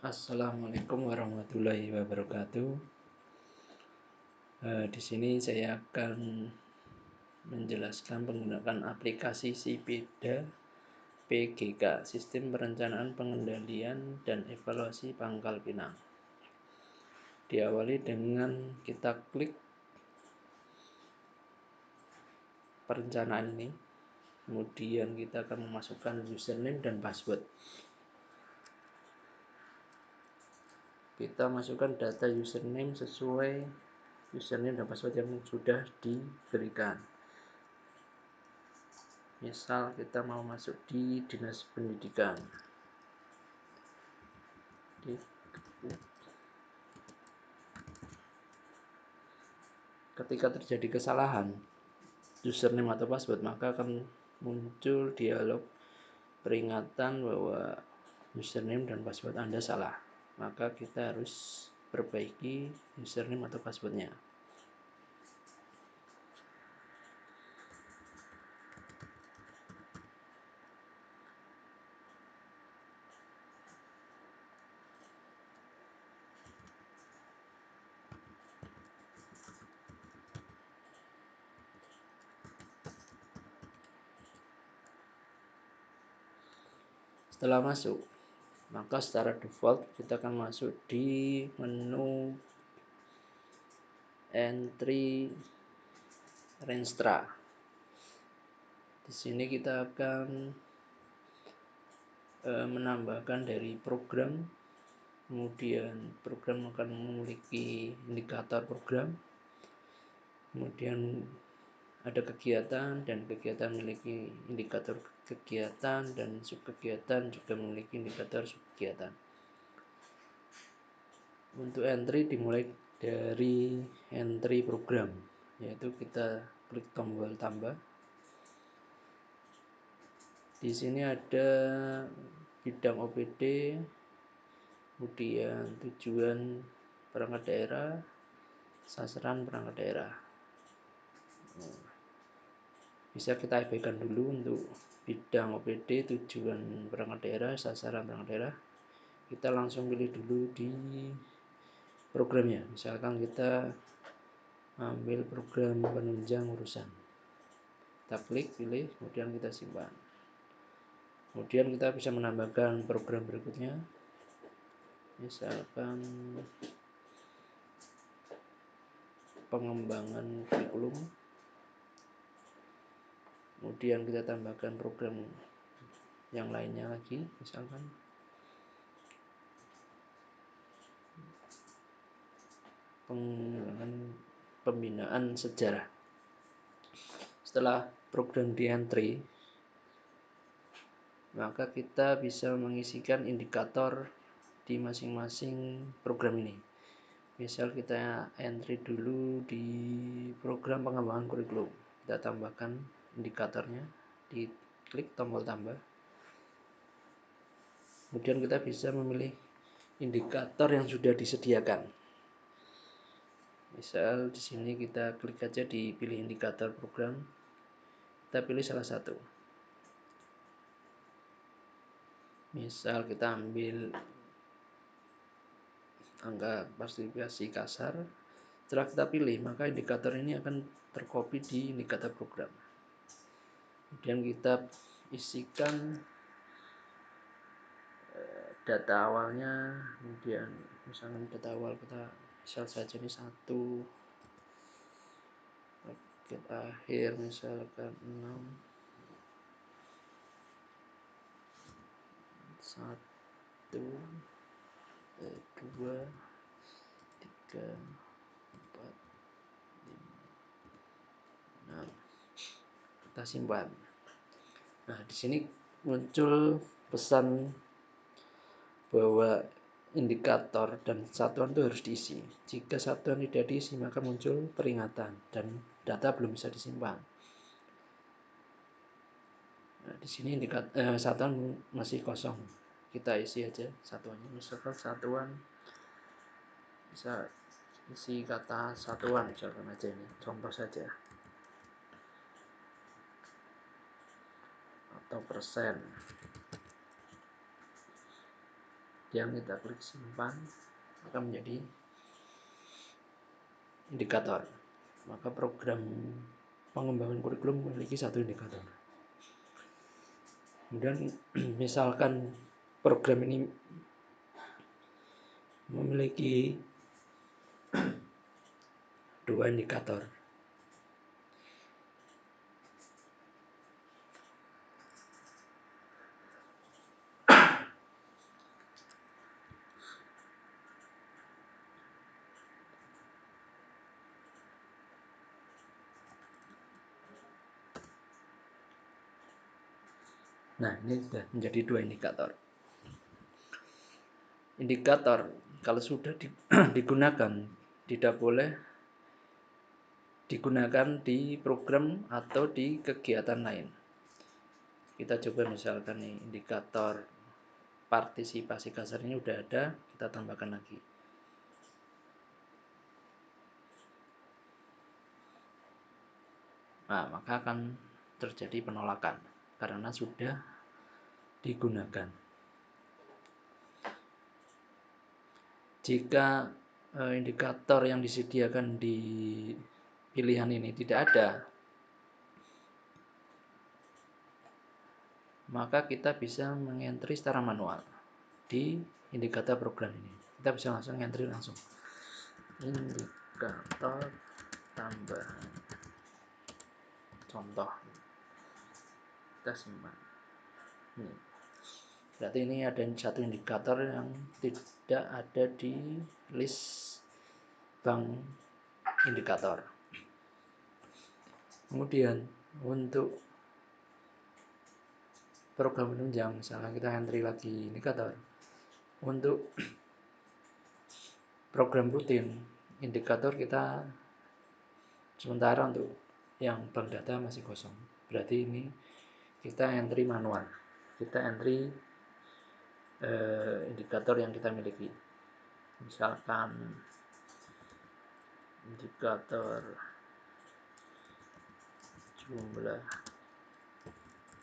Assalamualaikum warahmatullahi wabarakatuh. Di sini saya akan menjelaskan menggunakan aplikasi SIPEDA PGK, Sistem Perencanaan Pengendalian dan Evaluasi Pangkal Pinang. Diawali dengan kita klik perencanaan ini, kemudian kita akan memasukkan username dan password. Kita masukkan data username sesuai username dan password yang sudah diberikan. Misal kita mau masuk di Dinas Pendidikan. Ketika terjadi kesalahan username atau password, maka akan muncul dialog peringatan bahwa username dan password Anda salah. Maka kita harus perbaiki username atau passwordnya. Setelah masuk, maka secara default kita akan masuk di menu entry Renstra. Di sini kita akan menambahkan dari program, kemudian program akan memiliki indikator program, kemudian ada kegiatan, dan kegiatan memiliki indikator kegiatan, dan subkegiatan juga memiliki indikator subkegiatan. Untuk entry dimulai dari entry program, yaitu kita klik tombol tambah. Di sini ada bidang OPD, kemudian tujuan perangkat daerah, sasaran perangkat daerah. Bisa kita abaikan dulu untuk bidang OPD, tujuan perangkat daerah, sasaran perangkat daerah. Kita langsung pilih dulu di programnya. Misalkan kita ambil program penunjang urusan. Kita klik, pilih, kemudian kita simpan. Kemudian kita bisa menambahkan program berikutnya. Misalkan pengembangan kurikulum. Kemudian kita tambahkan program yang lainnya lagi, misalkan pembinaan sejarah. Setelah program di entry, maka kita bisa mengisikan indikator di masing-masing program ini. Misal kita entry dulu di program pengembangan kurikulum, kita tambahkan indikatornya, diklik tombol tambah. Kemudian kita bisa memilih indikator yang sudah disediakan. Misal di sini kita klik aja di pilih indikator program, kita pilih salah satu. Misal kita ambil angka partisipasi kasar. Setelah kita pilih, maka indikator ini akan tercopy di indikator program. Kemudian kita isikan data awalnya, kemudian misalnya data awal kita misal saja ini 1, target akhir misalkan 6, 1, 2, 3, 4, 5, 6. Kita simpan. Nah, di sini muncul pesan bahwa indikator dan satuan itu harus diisi. Jika satuan tidak diisi, maka muncul peringatan dan data belum bisa disimpan. Nah, di sini satuan masih kosong. Kita isi aja satuannya. Misalkan satuan bisa isi kata satuan, misalkan aja ini contoh saja, atau persen. yang kita klik simpan akan menjadi indikator. Maka program pengembangan kurikulum memiliki satu indikator. Kemudian misalkan program ini memiliki dua indikator. Nah, ini sudah menjadi dua indikator. Indikator kalau sudah digunakan tidak boleh digunakan di program atau di kegiatan lain. Kita coba misalkan nih, indikator partisipasi kasar ini udah ada, kita tambahkan lagi. Nah, maka akan terjadi penolakan karena sudah digunakan. Jika indikator yang disediakan di pilihan ini tidak ada, maka kita bisa mengentry secara manual di indikator program ini. Kita bisa langsung entry langsung. Indikator tambahan. Contoh. Kita simpan. Ini. Berarti ini ada satu indikator yang tidak ada di list bank indikator. Kemudian untuk program penunjang, misalnya kita entry lagi indikator. Untuk program rutin, indikator kita sementara untuk yang bank data masih kosong. Berarti ini kita entry manual. Kita entry indikator yang kita miliki. Misalkan indikator jumlah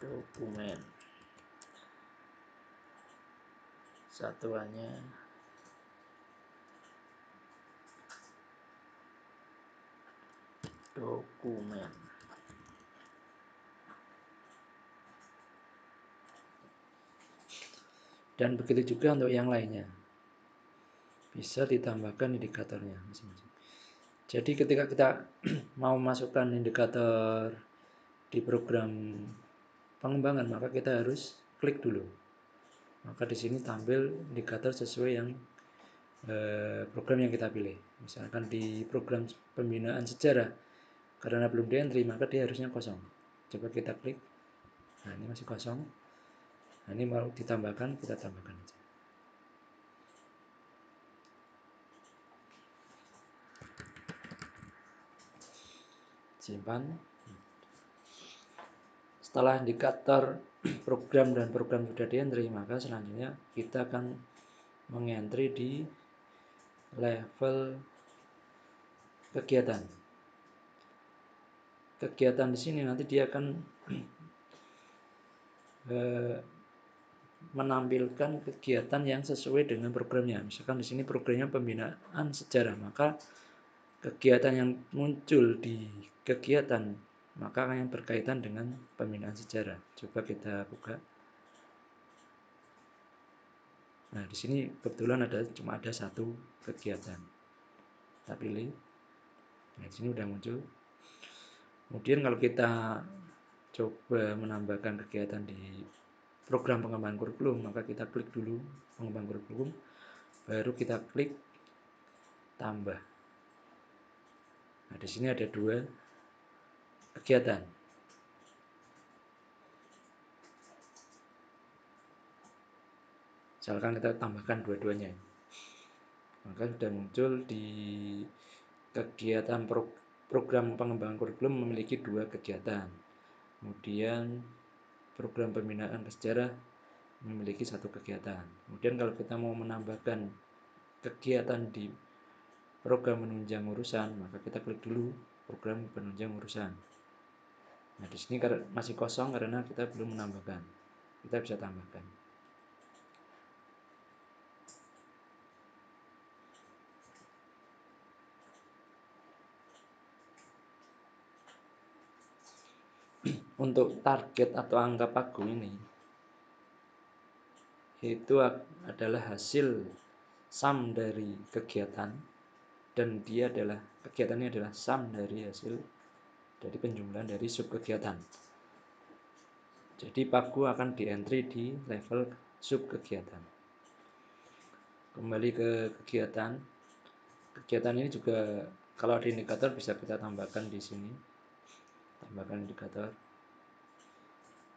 dokumen, satuannya dokumen. Dan begitu juga untuk yang lainnya, bisa ditambahkan indikatornya masing-masing. Jadi ketika kita mau masukkan indikator di program pengembangan, maka kita harus klik dulu. Maka di sini tampil indikator sesuai yang program yang kita pilih. Misalkan di program pembinaan sejarah, karena belum di-entry, maka dia harusnya kosong. Coba kita klik. Nah, ini masih kosong. Nah, ini mau ditambahkan, kita tambahkan aja. Simpan. Setelah indikator program dan program sudah di-entry, maka selanjutnya kita akan mengentry di level kegiatan. Kegiatan di sini nanti dia akan menampilkan kegiatan yang sesuai dengan programnya. Misalkan di sini programnya pembinaan sejarah, maka kegiatan yang muncul di kegiatan maka yang berkaitan dengan pembinaan sejarah. Coba kita buka. Nah, di sini kebetulan cuma ada satu kegiatan. Kita pilih. Nah, di sini udah muncul. Kemudian kalau kita coba menambahkan kegiatan di program pengembangan kurikulum, maka kita klik dulu pengembangan kurikulum, baru kita klik tambah. Nah, di sini ada dua kegiatan. Misalkan kita tambahkan dua-duanya, maka sudah muncul di kegiatan program pengembangan kurikulum memiliki dua kegiatan. Kemudian program pembinaan sejarah memiliki satu kegiatan. Kemudian kalau kita mau menambahkan kegiatan di program penunjang urusan, maka kita klik dulu program penunjang urusan. Nah, di sini masih kosong karena kita belum menambahkan. Kita bisa tambahkan. Untuk target atau angka pagu ini itu adalah hasil sum dari kegiatan, dan dia adalah kegiatannya adalah sum dari hasil dari penjumlahan dari subkegiatan. Jadi pagu akan di entry di level subkegiatan. Kembali ke kegiatan. Kegiatan ini juga kalau ada indikator bisa kita tambahkan di sini. Tambahkan indikator.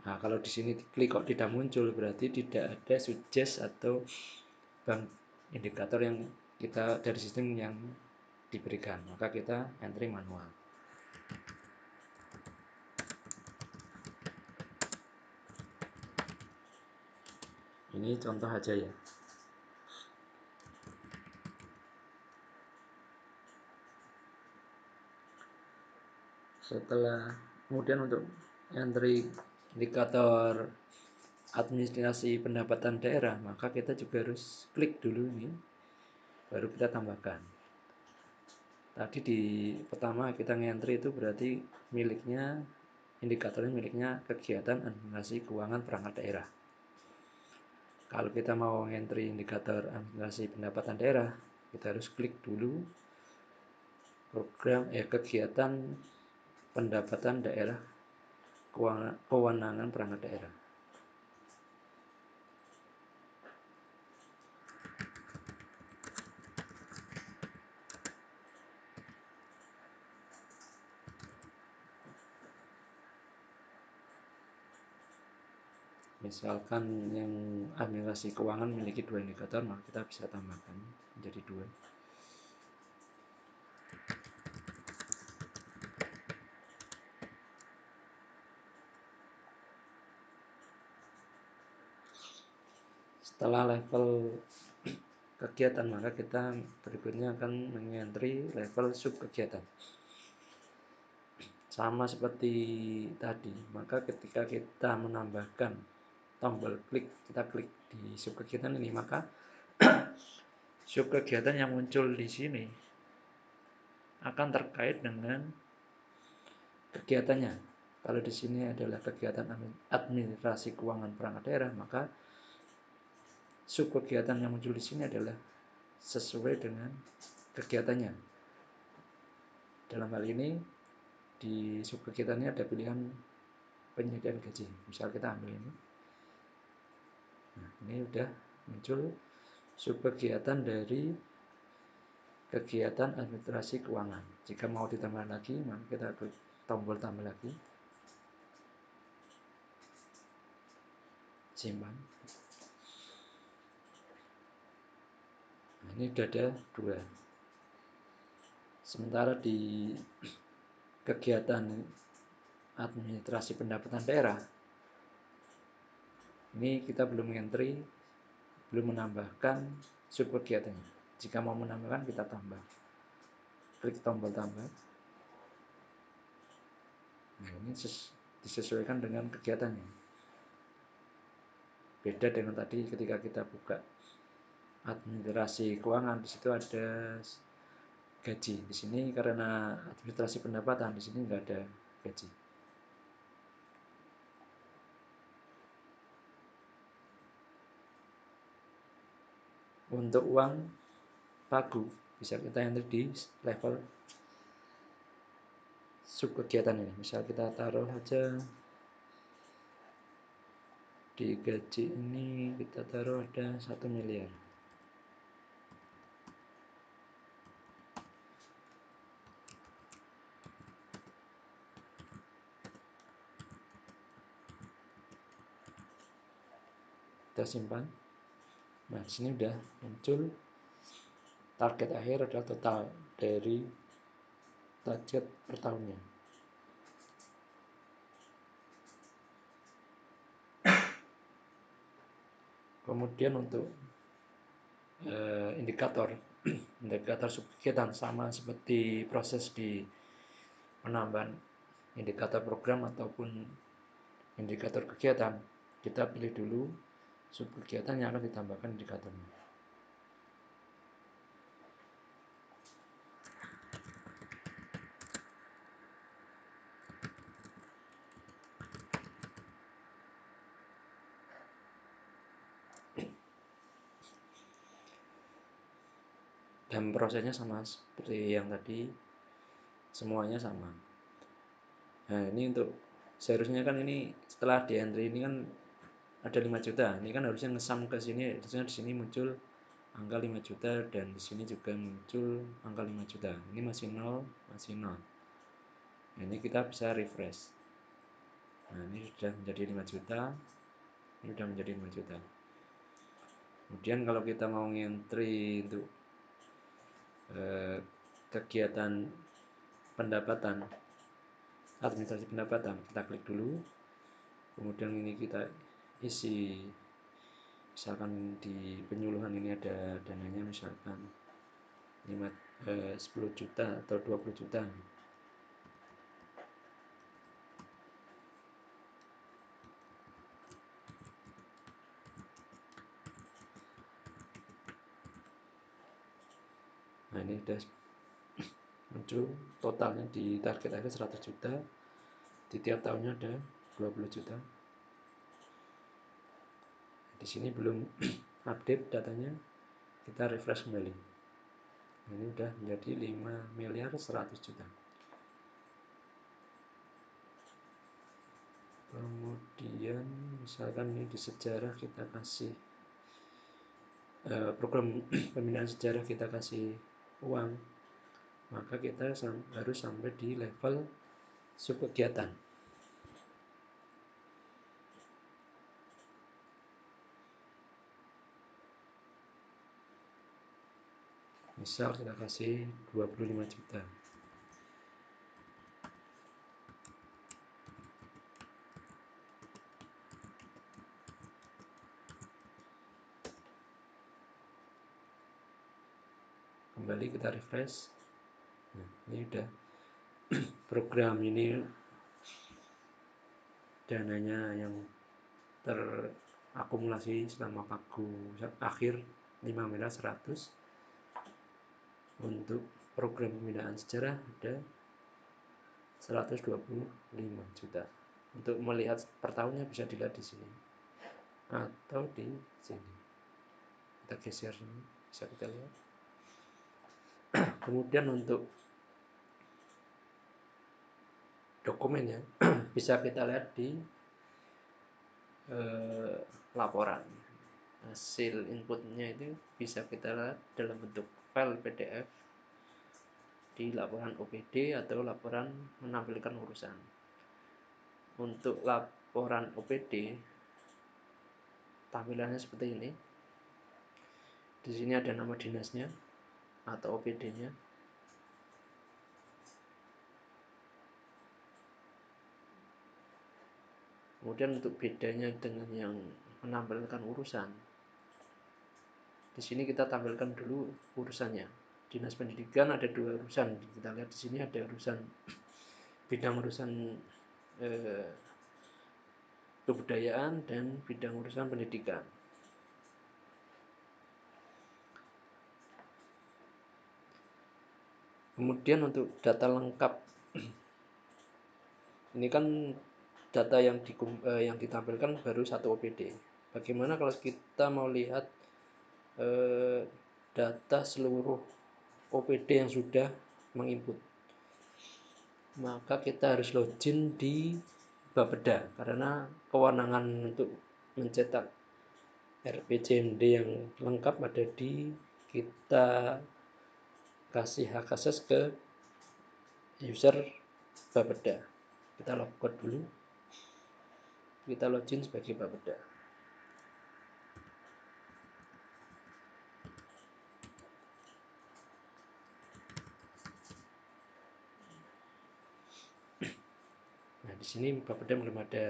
Nah, kalau di sini klik kok tidak muncul, berarti tidak ada suggest atau bank indikator yang kita dari sistem yang diberikan. Maka kita entry manual. Ini contoh aja ya. Setelah kemudian untuk entry indikator administrasi pendapatan daerah, maka kita juga harus klik dulu ini, baru kita tambahkan. Tadi di pertama kita ngentri itu berarti miliknya, indikatornya miliknya kegiatan administrasi keuangan perangkat daerah. Kalau kita mau ngentri indikator administrasi pendapatan daerah, kita harus klik dulu program kegiatan pendapatan daerah kewenangan perangkat daerah. Misalkan yang administrasi keuangan memiliki 2 indikator, maka kita bisa tambahkan menjadi 2. Setelah level kegiatan, maka kita berikutnya akan mengentry level sub kegiatan. Sama seperti tadi, maka ketika kita menambahkan tombol klik, kita klik di sub kegiatan ini, maka sub kegiatan yang muncul di sini akan terkait dengan kegiatannya. Kalau di sini adalah kegiatan administrasi keuangan perangkat daerah, maka sub kegiatan yang muncul di sini adalah sesuai dengan kegiatannya. Dalam hal ini di sub kegiatannya ada pilihan penyediaan gaji. Misal kita ambil ini. Nah, ini udah muncul sub kegiatan dari kegiatan administrasi keuangan. Jika mau ditambah lagi, maka kita klik tombol tambah lagi. Simpan. Nah, ini sudah ada 2. Sementara di kegiatan administrasi pendapatan daerah, ini kita belum entry, belum menambahkan sub kegiatannya. Jika mau menambahkan, kita tambah. Klik tombol tambah. Nah, ini disesuaikan dengan kegiatannya. Beda dengan tadi ketika kita buka administrasi keuangan, di situ ada gaji. Di sini karena administrasi pendapatan, di sini nggak ada gaji. Untuk uang pagu bisa kita enter di level sub kegiatan ini. Misal kita taruh aja di gaji ini, kita taruh ada 1 miliar. Kita simpan. Nah, di sini udah muncul target akhir adalah total dari target per tahunnya. Kemudian untuk indikator subkegiatan sama seperti proses di penambahan indikator program ataupun indikator kegiatan. Kita pilih dulu subkegiatan yang akan ditambahkan indikatornya. dan prosesnya sama seperti yang tadi, semuanya sama. Nah ini untuk seharusnya kan ini setelah di entry ini kan ada 5 juta, ini kan harusnya ngesam ke sini, harusnya di sini muncul angka 5 juta dan di sini juga muncul angka 5 juta. Ini masih 0, masih 0. Nah, ini kita bisa refresh. Nah ini sudah menjadi 5 juta, ini sudah menjadi 5 juta. Kemudian kalau kita mau ngentri untuk kegiatan pendapatan, administrasi pendapatan, kita klik dulu, kemudian ini kita isi, misalkan di penyuluhan ini ada dananya misalkan 10 juta atau 20 juta. Nah ini sudah muncul totalnya, di target ada 100 juta, di tiap tahunnya ada 20 juta. Di sini belum update datanya, kita refresh kembali. Ini sudah menjadi 5 miliar 100 juta. Kemudian misalkan ini di sejarah kita kasih program pembinaan sejarah, kita kasih uang, maka kita harus sampai di level sub kegiatan. Misal kita kasih 25 juta. Kembali kita refresh. Nah, ini udah program ini dananya yang terakumulasi selama pagu akhir 5 miliar 100. Untuk program pembinaan sejarah ada 125 juta. Untuk melihat per tahunnya bisa dilihat di sini atau di sini. Kita geser sini, bisa kita lihat. Kemudian untuk dokumennya bisa kita lihat di laporan. Hasil inputnya itu bisa kita lihat dalam bentuk file PDF di laporan OPD atau laporan menampilkan urusan. Untuk laporan OPD tampilannya seperti ini. Di sini ada nama dinasnya atau OPD-nya. Kemudian untuk bedanya dengan yang menampilkan urusan, di sini kita tampilkan dulu urusannya. Dinas Pendidikan ada 2 urusan. Kita lihat di sini ada urusan bidang urusan kebudayaan dan bidang urusan pendidikan. Kemudian untuk data lengkap, ini kan data yang ditampilkan baru 1 OPD. Bagaimana kalau kita mau lihat data seluruh OPD yang sudah menginput? Maka kita harus login di Bapeda, karena kewenangan untuk mencetak RPJMD yang lengkap ada di kita kasih hak akses ke user Bapeda. Kita logout dulu, kita login sebagai Bapeda. Nah di sini Bapeda belum ada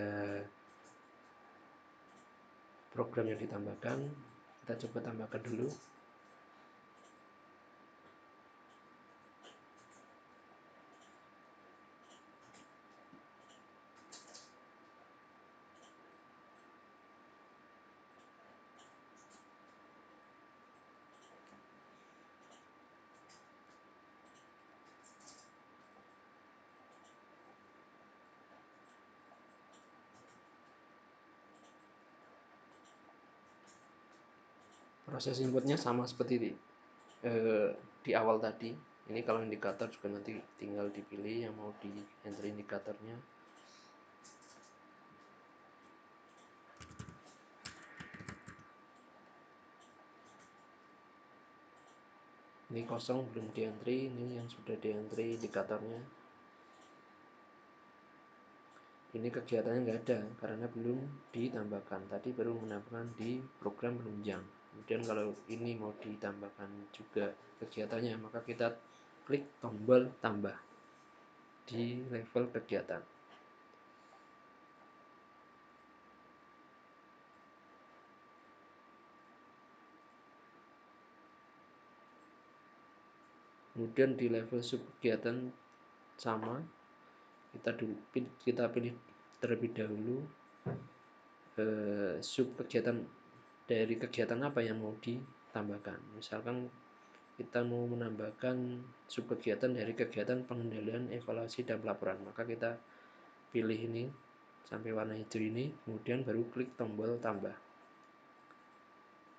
program yang ditambahkan, kita coba tambahkan dulu. Proses inputnya sama seperti ini. di awal tadi. Ini kalau indikator juga nanti tinggal dipilih yang mau di enter indikatornya. Ini kosong belum di entry, ini yang sudah di entry indikatornya. Ini kegiatannya nggak ada karena belum ditambahkan. Tadi baru menambahkan di program penunjang. Kemudian kalau ini mau ditambahkan juga kegiatannya, maka kita klik tombol tambah di level kegiatan. Kemudian di level sub kegiatan sama, kita pilih terlebih dahulu sub kegiatan, dari kegiatan apa yang mau ditambahkan. Misalkan kita mau menambahkan sub kegiatan dari kegiatan pengendalian, evaluasi, dan pelaporan, maka kita pilih ini sampai warna hijau ini, kemudian baru klik tombol tambah.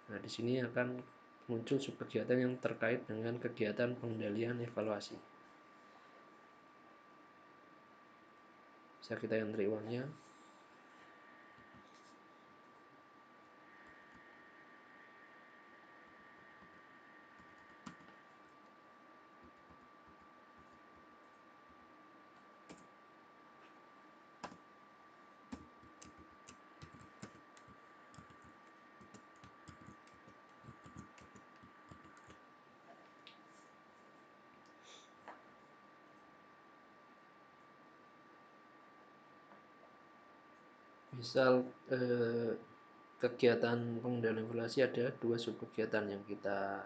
Nah, di sini akan muncul sub kegiatan yang terkait dengan kegiatan pengendalian, evaluasi. Bisa kita enter uangnya. Misal kegiatan pengendalian evaluasi ada 2 sub kegiatan yang kita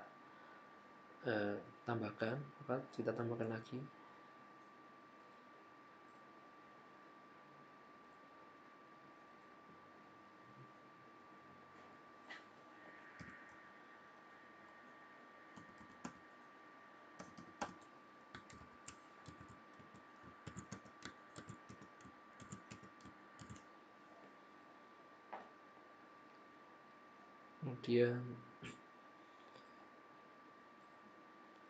tambahkan, maka kita tambahkan lagi. Kemudian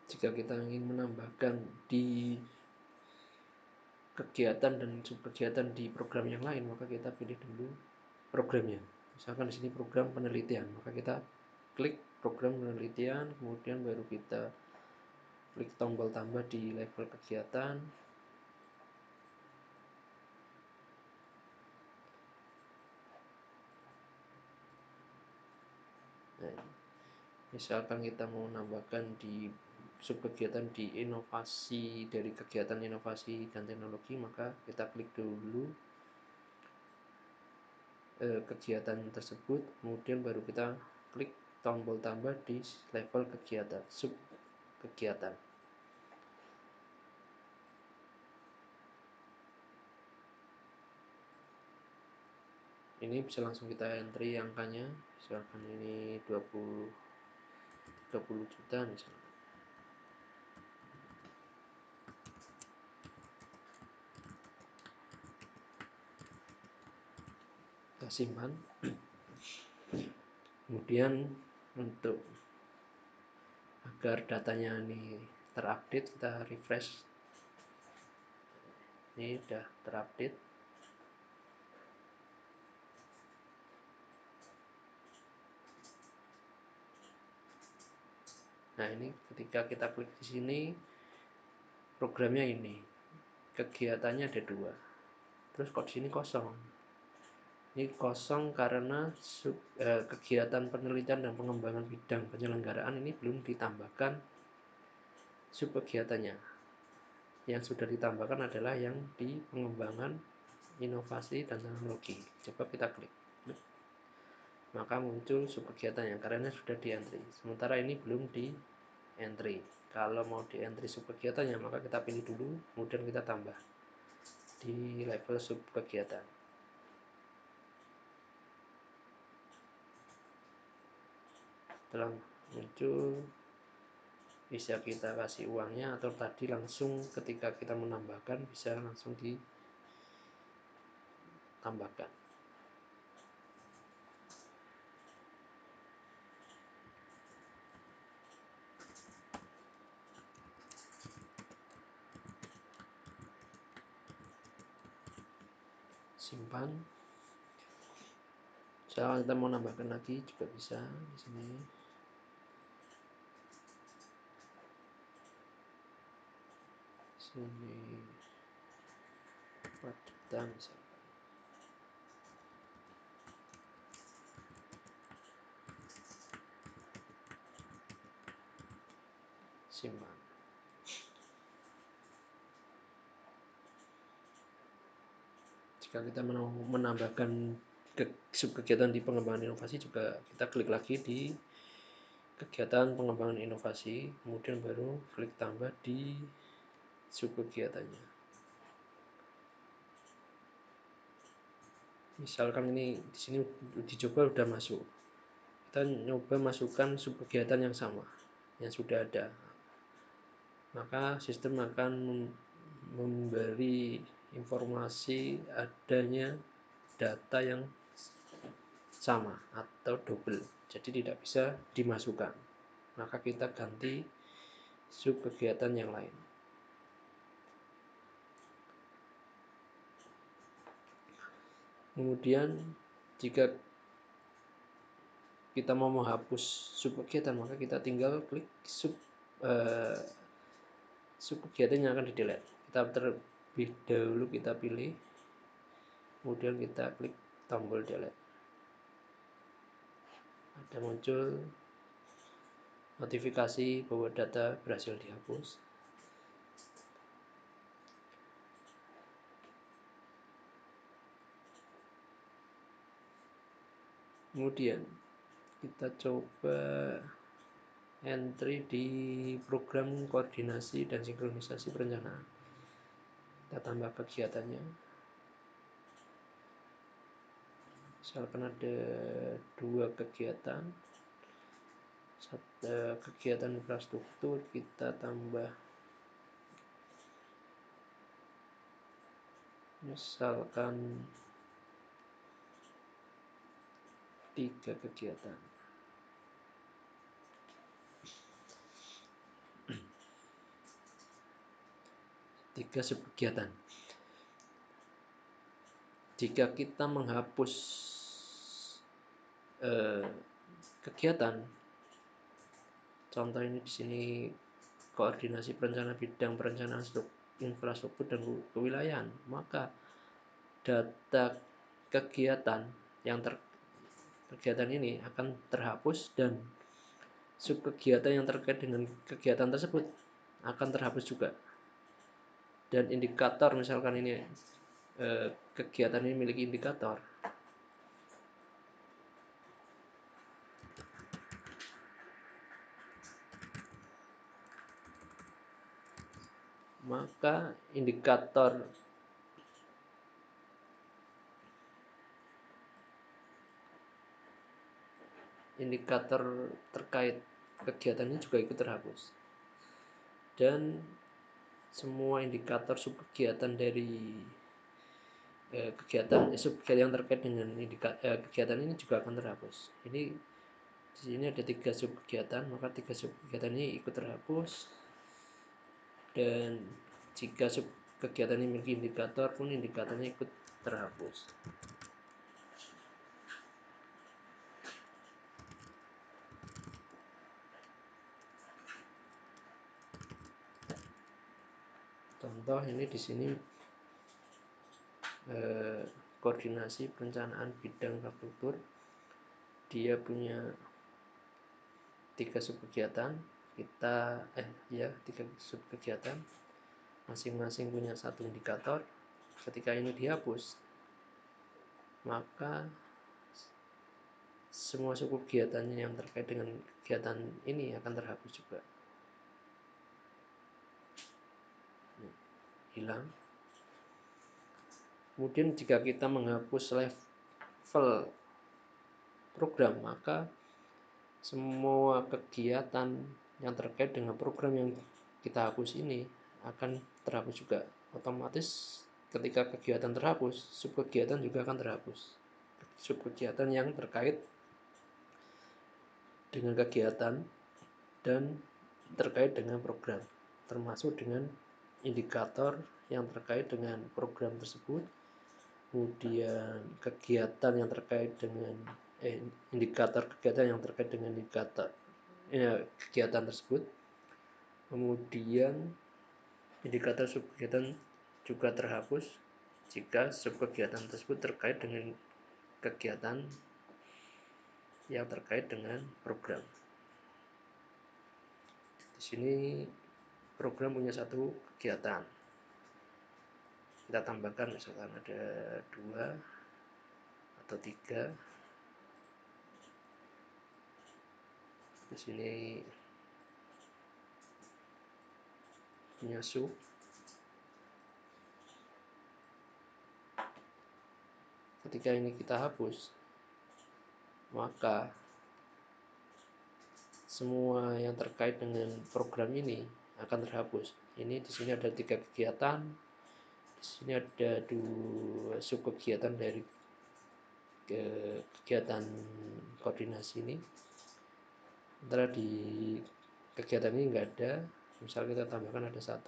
jika kita ingin menambahkan di kegiatan dan subkegiatan di program yang lain, maka kita pilih dulu programnya. Misalkan di sini program penelitian, maka kita klik program penelitian, kemudian baru kita klik tombol tambah di level kegiatan. Nah, misalkan kita mau menambahkan di subkegiatan di inovasi, dari kegiatan inovasi dan teknologi, maka kita klik dulu kegiatan tersebut, kemudian baru kita klik tombol tambah di level kegiatan, sub kegiatan. Ini bisa langsung kita entry angkanya, misalkan ini 30 juta misalkan. Kita simpan. Kemudian untuk agar datanya ini terupdate, kita refresh. Ini sudah terupdate. Nah, ini ketika kita klik di sini, programnya ini, kegiatannya ada 2. Terus kok di sini kosong. Ini kosong karena kegiatan penelitian dan pengembangan bidang penyelenggaraan ini belum ditambahkan sub kegiatannya. Yang sudah ditambahkan adalah yang di pengembangan, inovasi, dan teknologi. Coba kita klik, maka muncul sub kegiatannya karena sudah di entry. Sementara ini belum di entry. Kalau mau di entry sub kegiatannya, maka kita pilih dulu, kemudian kita tambah di level sub kegiatan. Setelah muncul, bisa kita kasih uangnya, atau tadi langsung ketika kita menambahkan bisa langsung ditambahkan. simpan. Misalnya kita mau nambahkan lagi juga bisa di sini. Sini 4 juta misalkan. Simpan. Jika kita mau menambahkan subkegiatan di pengembangan inovasi juga kita klik lagi di kegiatan pengembangan inovasi, kemudian baru klik tambah di subkegiatannya. Misalkan ini di sini dicoba udah masuk, kita nyoba masukkan subkegiatan yang sama yang sudah ada, maka sistem akan memberi informasi adanya data yang sama atau double, jadi tidak bisa dimasukkan, maka kita ganti subkegiatan yang lain. Kemudian jika kita mau menghapus subkegiatan, maka kita tinggal klik subkegiatan yang akan di delete. Kita terlebih dahulu kita pilih, kemudian kita klik tombol delete. Ada muncul notifikasi bahwa data berhasil dihapus. Kemudian kita coba entry di program koordinasi dan sinkronisasi perencanaan. Kita tambah kegiatannya. Misalkan ada 2 kegiatan. Kegiatan infrastruktur kita tambah misalkan 3 kegiatan. Tiga subkegiatan. Jika kita menghapus kegiatan, contoh ini di sini koordinasi perencanaan bidang perencanaan infrastruktur dan kewilayahan, maka data kegiatan yang kegiatan ini akan terhapus dan subkegiatan yang terkait dengan kegiatan tersebut akan terhapus juga. Dan indikator, misalkan ini kegiatan ini memiliki indikator, maka indikator terkait kegiatan ini juga ikut terhapus, dan semua indikator subkegiatan dari kegiatan yang terkait dengan kegiatan ini juga akan terhapus. Ini di sini ada 3 subkegiatan, maka 3 subkegiatan ini ikut terhapus, dan jika subkegiatan ini memiliki indikator pun indikatornya ikut terhapus. Contoh ini di sini koordinasi perencanaan bidang infrastruktur, dia punya 3 subkegiatan, 3 subkegiatan, masing-masing punya 1 indikator. Ketika ini dihapus, maka semua subkegiatannya yang terkait dengan kegiatan ini akan terhapus juga. Hilang. Kemudian jika kita menghapus level program, maka semua kegiatan yang terkait dengan program yang kita hapus ini akan terhapus juga. Otomatis ketika kegiatan terhapus, subkegiatan juga akan terhapus. Subkegiatan yang terkait dengan kegiatan dan terkait dengan program, termasuk dengan indikator yang terkait dengan program tersebut kemudian kegiatan yang terkait dengan indikator kegiatan yang terkait dengan indikator kegiatan tersebut, kemudian indikator subkegiatan juga terhapus jika subkegiatan tersebut terkait dengan kegiatan yang terkait dengan program. Di sini program punya satu kegiatan, kita tambahkan misalkan ada 2 atau 3. Di sini punya sub. Ketika ini kita hapus, maka semua yang terkait dengan program ini akan terhapus. Ini di sini ada 3 kegiatan. Di sini ada 2 sub kegiatan dari kegiatan koordinasi ini. Sementara di kegiatan ini enggak ada. Misal kita tambahkan ada 1.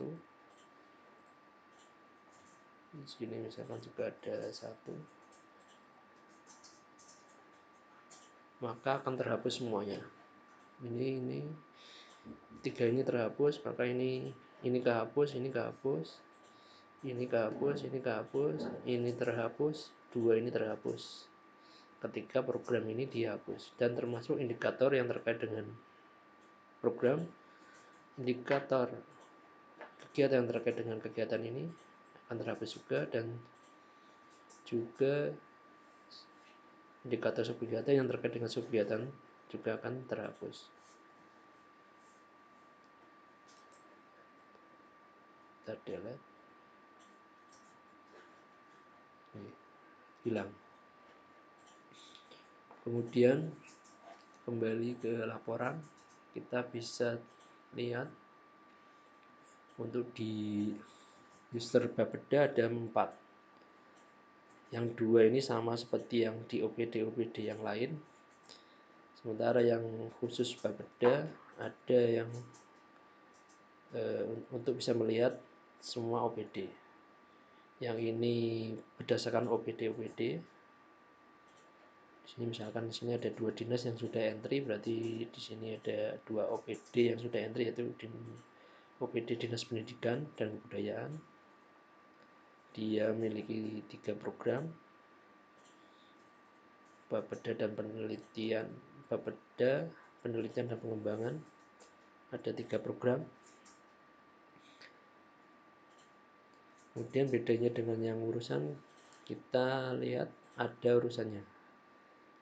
Di sini misalkan juga ada 1. Maka akan terhapus semuanya. Ini 3 ini terhapus, maka ini kehapus, ini kehapus, ini kehapus, ini kehapus, ini terhapus, 2 ini terhapus ketika program ini dihapus. Dan termasuk indikator yang terkait dengan program, indikator kegiatan yang terkait dengan kegiatan ini akan terhapus juga, dan juga indikator subkegiatan yang terkait dengan subkegiatan juga akan terhapus. Kita delete, hilang. Kemudian kembali ke laporan, kita bisa lihat untuk di user Bapeda ada 4. Yang 2 ini sama seperti yang di OPD yang lain. Sementara yang khusus Bapeda ada yang untuk bisa melihat semua OPD. Yang ini berdasarkan OPD. Di sini misalkan di sini ada 2 dinas yang sudah entry, berarti di sini ada 2 OPD yang sudah entry, yaitu OPD Dinas Pendidikan dan Kebudayaan. Dia memiliki 3 program, Bapeda dan penelitian, Bapeda, penelitian dan pengembangan, ada 3 program. Kemudian bedanya dengan yang urusan, kita lihat ada urusannya.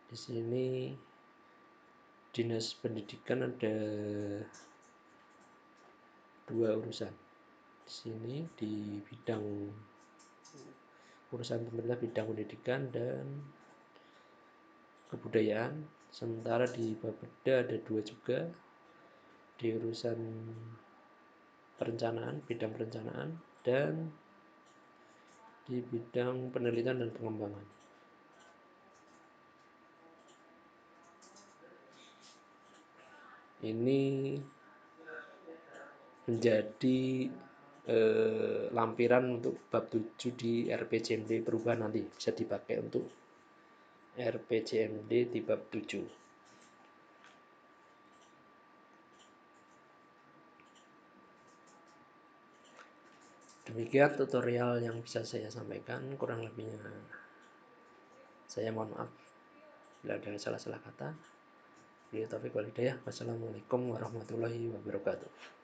Di sini Dinas Pendidikan ada 2 urusan. Di sini di bidang urusan pemerintah bidang pendidikan dan kebudayaan. Sementara di Bapeda ada 2 juga, di urusan perencanaan, bidang perencanaan, dan di bidang penelitian dan pengembangan. Ini menjadi lampiran untuk bab 7 di RPJMD perubahan, nanti bisa dipakai untuk RPJMD di bab 7. Demikian tutorial yang bisa saya sampaikan, kurang lebihnya saya mohon maaf bila ada salah-salah kata. Wassalamualaikum warahmatullahi wabarakatuh.